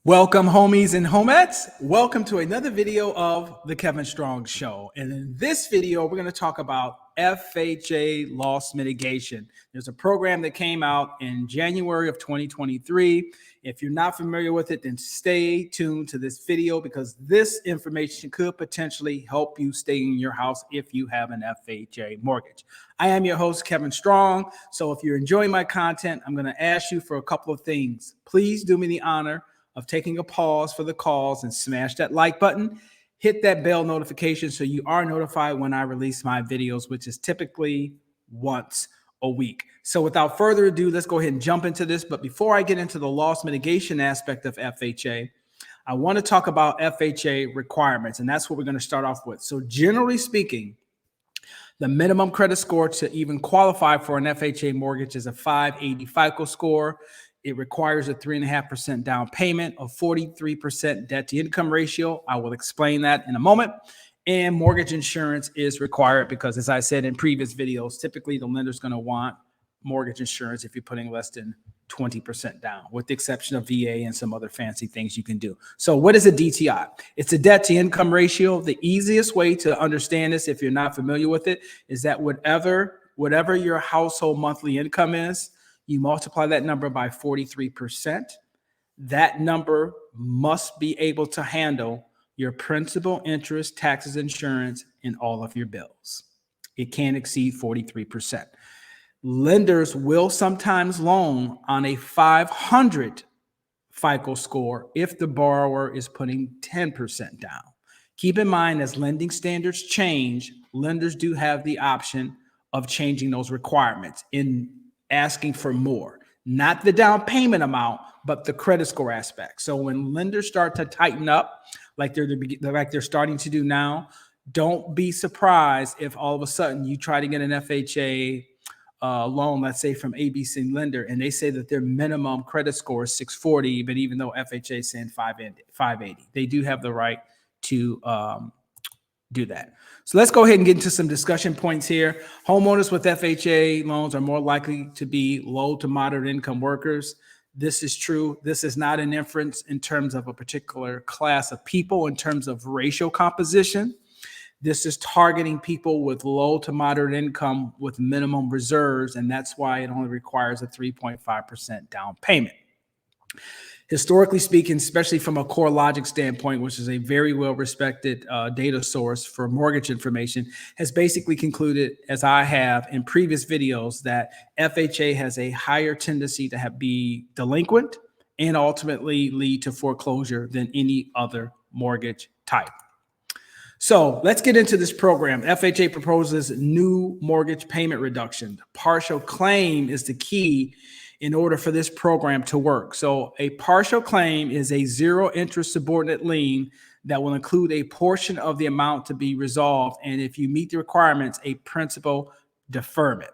Welcome, homies and homettes. Welcome to another video of the Kevin Strong Show. And in this video, we're going to talk about FHA loss mitigation. There's a program that came out in January of 2023. If you're not familiar with it, then stay tuned to this video because this information could potentially help you stay in your house if you have an FHA mortgage. I am your host, Kevin Strong. So if you're enjoying my content, I'm going to ask you for a couple of things. Please do me the honor of taking a pause for the calls and smash that like button, hit that bell notification so you are notified when I release my videos, which is typically once a week. So without further ado, let's go ahead and jump into this. But before I get into the loss mitigation aspect of FHA, I want to talk about FHA requirements, and that's what we're going to start off with. So generally speaking, the minimum credit score to even qualify for an FHA mortgage is a 580 FICO score. It requires a 3.5% down payment, a 43% debt to income ratio. I will explain that in a moment. And mortgage insurance is required because, as I said in previous videos, typically the lender's going to want mortgage insurance if you're putting less than 20% down, with the exception of VA and some other fancy things you can do. So what is a DTI? It's a debt to income ratio. The easiest way to understand this, if you're not familiar with it, is that whatever your household monthly income is, you multiply that number by 43%. That number must be able to handle your principal, interest, taxes, insurance, and all of your bills. It can't exceed 43%. Lenders will sometimes loan on a 500 FICO score if the borrower is putting 10% down. Keep in mind, as lending standards change, lenders do have the option of changing those requirements in asking for more, not the down payment amount, but the credit score aspect. So when lenders start to tighten up, like they're starting to do now, don't be surprised if all of a sudden you try to get an FHA loan, let's say from ABC lender, and they say that their minimum credit score is 640, but even though FHA is saying 580, they do have the right to do that. So let's go ahead and get into some discussion points here. Homeowners with FHA loans are more likely to be low to moderate income workers. This is true. This is not an inference in terms of a particular class of people in terms of racial composition. This is targeting people with low to moderate income with minimum reserves, and that's why it only requires a 3.5% down payment. Historically speaking, especially from a CoreLogic standpoint, which is a very well-respected data source for mortgage information, has basically concluded, as I have in previous videos, that FHA has a higher tendency to be delinquent and ultimately lead to foreclosure than any other mortgage type. So let's get into this program. FHA proposes new mortgage payment reduction. Partial claim is the key in order for this program to work. So a partial claim is a zero interest subordinate lien that will include a portion of the amount to be resolved. And if you meet the requirements, a principal deferment.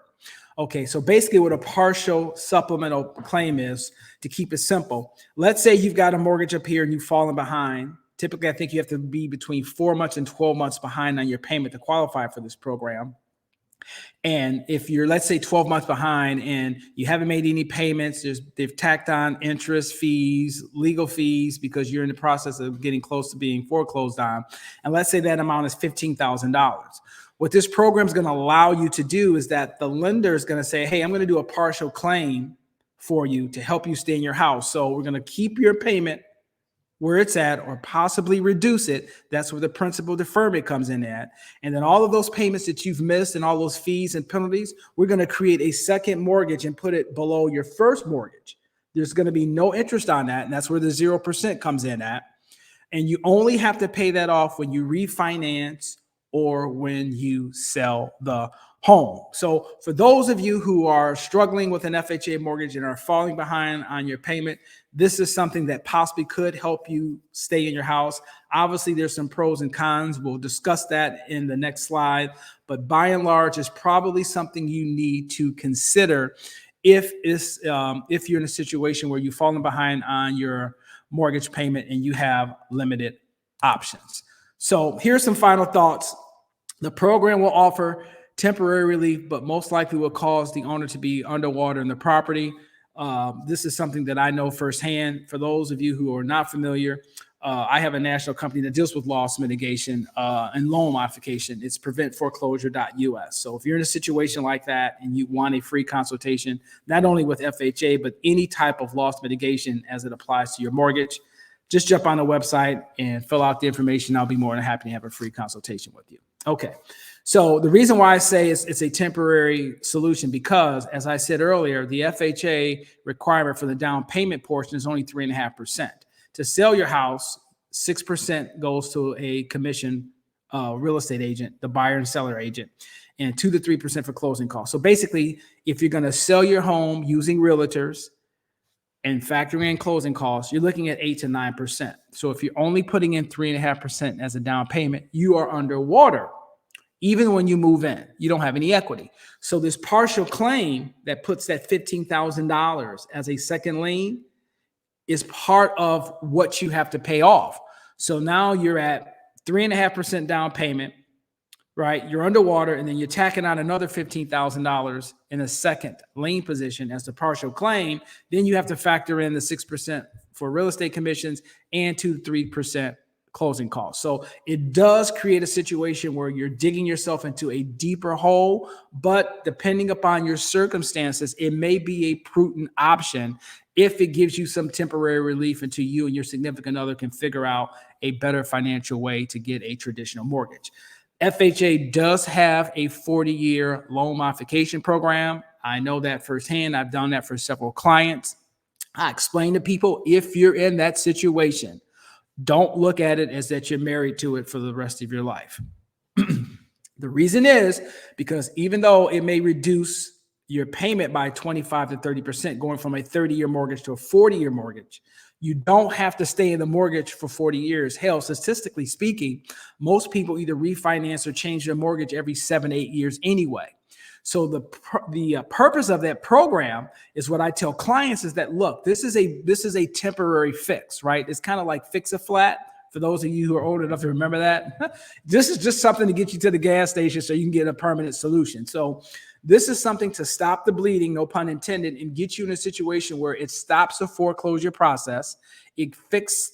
Okay, so basically what a partial supplemental claim is, to keep it simple, let's say you've got a mortgage up here and you've fallen behind. Typically, I think you have to be between 4 months and 12 months behind on your payment to qualify for this program. And if you're, let's say, 12 months behind and you haven't made any payments, they've tacked on interest fees, legal fees, because you're in the process of getting close to being foreclosed on. And let's say that amount is $15,000. What this program is going to allow you to do is that the lender is going to say, hey, I'm going to do a partial claim for you to help you stay in your house. So we're going to keep your payment where it's at or possibly reduce it. That's where the principal deferment comes in at. And then all of those payments that you've missed and all those fees and penalties, we're going to create a second mortgage and put it below your first mortgage. There's going to be no interest on that. And that's where the 0% comes in at. And you only have to pay that off when you refinance or when you sell the home. So for those of you who are struggling with an FHA mortgage and are falling behind on your payment, this is something that possibly could help you stay in your house. Obviously, there's some pros and cons. We'll discuss that in the next slide. But by and large, it's probably something you need to consider if you're in a situation where you've fallen behind on your mortgage payment and you have limited options. So here's some final thoughts. The program will offer temporary relief, but most likely will cause the owner to be underwater in the property. This is something that I know firsthand. For those of you who are not familiar, I have a national company that deals with loss mitigation and loan modification. It's preventforeclosure.us. So if you're in a situation like that and you want a free consultation, not only with FHA, but any type of loss mitigation as it applies to your mortgage, just jump on the website and fill out the information. I'll be more than happy to have a free consultation with you. Okay. So the reason why I say it's a temporary solution, because as I said earlier, the FHA requirement for the down payment portion is only 3.5%. To sell your house, 6% goes to a commission real estate agent, the buyer and seller agent, and 2 to 3% for closing costs. So basically, if you're going to sell your home using realtors and factoring in closing costs, you're looking at 8 to 9%. So if you're only putting in 3.5% as a down payment, you are underwater. Even when you move in, you don't have any equity. So this partial claim that puts that $15,000 as a second lien is part of what you have to pay off. So now you're at 3.5% down payment, right? You're underwater, and then you're tacking on another $15,000 in a second lien position as the partial claim. Then you have to factor in the 6% for real estate commissions and 2 to 3% closing costs. So it does create a situation where you're digging yourself into a deeper hole, but depending upon your circumstances, it may be a prudent option if it gives you some temporary relief until you and your significant other can figure out a better financial way to get a traditional mortgage. FHA does have a 40-year loan modification program. I know that firsthand. I've done that for several clients. I explain to people, if you're in that situation, don't look at it as that you're married to it for the rest of your life. The reason is because even though it may reduce your payment by 25 to 30%, going from a 30-year mortgage to a 40-year mortgage, you don't have to stay in the mortgage for 40 years. Hell, statistically speaking, most people either refinance or change their mortgage every 7 to 8 years anyway. So the purpose of that program is what I tell clients is that, look, this is a temporary fix, right? It's kind of like fix a flat. For those of you who are old enough to remember that, this is just something to get you to the gas station so you can get a permanent solution. So this is something to stop the bleeding, no pun intended, and get you in a situation where it stops the foreclosure process. It fixes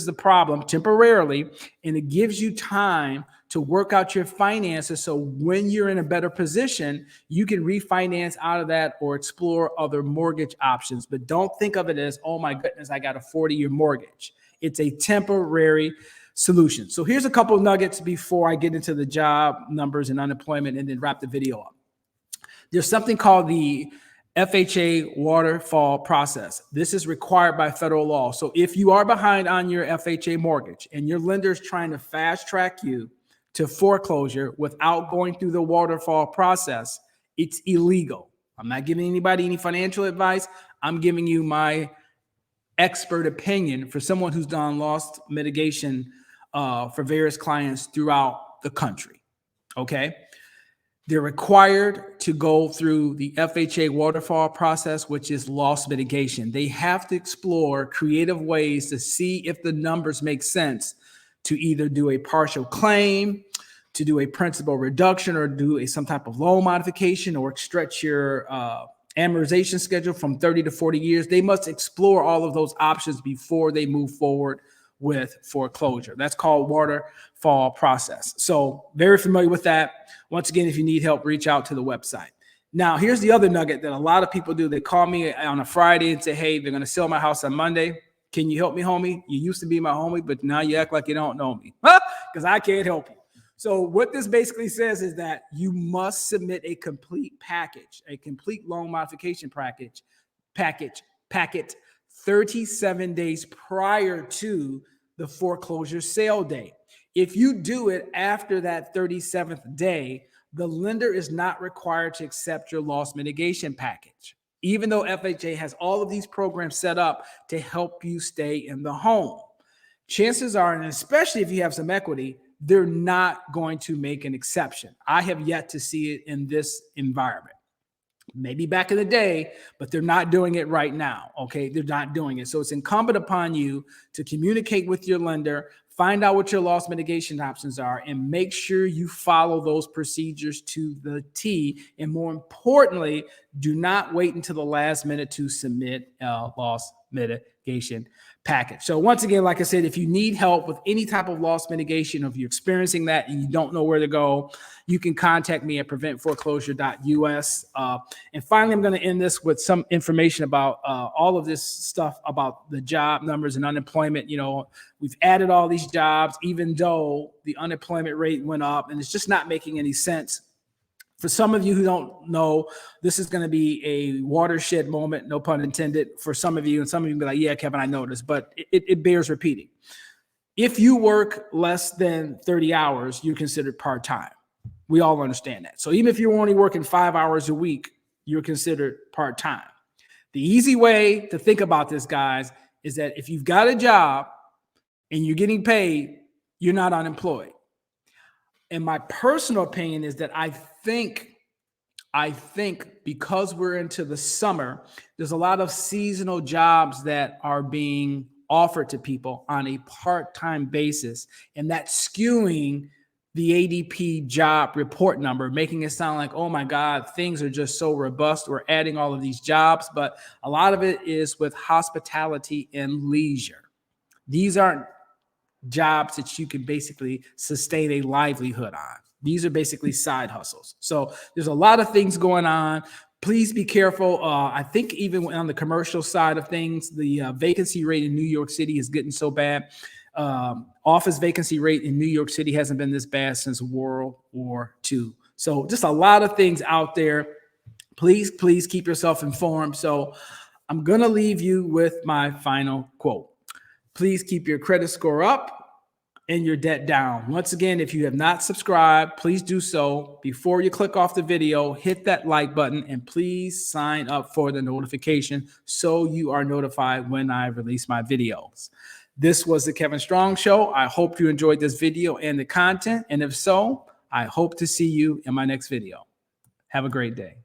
the problem temporarily, and it gives you time to work out your finances. So when you're in a better position, you can refinance out of that or explore other mortgage options. But don't think of it as, oh my goodness, I got a 40-year mortgage. It's a temporary solution. So here's a couple of nuggets before I get into the job numbers and unemployment and then wrap the video up. There's something called the FHA waterfall process. This is required by federal law. So if you are behind on your FHA mortgage and your lender is trying to fast track you to foreclosure without going through the waterfall process, it's illegal. I'm not giving anybody any financial advice. I'm giving you my expert opinion for someone who's done loss mitigation for various clients throughout the country. Okay. They're required to go through the FHA waterfall process, which is loss mitigation. They have to explore creative ways to see if the numbers make sense to either do a partial claim, to do a principal reduction, or do some type of loan modification, or stretch your amortization schedule from 30 to 40 years. They must explore all of those options before they move forward with foreclosure. That's called waterfall process. So very familiar with that. Once again, if you need help, reach out to the website. Now, here's the other nugget that a lot of people do. They call me on a Friday and say, hey, they're going to sell my house on Monday. Can you help me, homie? You used to be my homie, but now you act like you don't know me because I can't help you. So what this basically says is that you must submit a complete package, a complete loan modification packet 37 days prior to the foreclosure sale date. If you do it after that 37th day, the lender is not required to accept your loss mitigation package, even though FHA has all of these programs set up to help you stay in the home. Chances are, and especially if you have some equity, they're not going to make an exception. I have yet to see it in this environment. Maybe back in the day, but they're not doing it right now. Okay, they're not doing it. So it's incumbent upon you to communicate with your lender, Find out what your loss mitigation options are and make sure you follow those procedures to the T. And more importantly, do not wait until the last minute to submit a loss mitigation package. So once again, like I said, if you need help with any type of loss mitigation, or if you're experiencing that and you don't know where to go, you can contact me at preventforeclosure.us. And finally, I'm going to end this with some information about all of this stuff about the job numbers and unemployment. You know, we've added all these jobs, even though the unemployment rate went up, and it's just not making any sense. For some of you who don't know, this is going to be a watershed moment, no pun intended, for some of you. And some of you will be like, yeah, Kevin, I know this, but it bears repeating. If you work less than 30 hours, you're considered part-time. We all understand that. So even if you're only working 5 hours a week, you're considered part-time. The easy way to think about this, guys, is that if you've got a job and you're getting paid, you're not unemployed. And my personal opinion is that I think because we're into the summer, there's a lot of seasonal jobs that are being offered to people on a part-time basis, and that's skewing the ADP job report number, making it sound like, oh my God, things are just so robust. We're adding all of these jobs, but a lot of it is with hospitality and leisure. These aren't jobs that you can basically sustain a livelihood on. These are basically side hustles. So there's a lot of things going on. Please be careful. I think even on the commercial side of things, the vacancy rate in New York City is getting so bad. Office vacancy rate in New York City hasn't been this bad since World War II. So just a lot of things out there. Please keep yourself informed. So I'm going to leave you with my final quote. Please keep your credit score up and your debt down. Once again, if you have not subscribed, please do so. Before you click off the video, hit that like button and please sign up for the notification so you are notified when I release my videos. This was the Kevin Strong Show. I hope you enjoyed this video and the content. And if so, I hope to see you in my next video. Have a great day.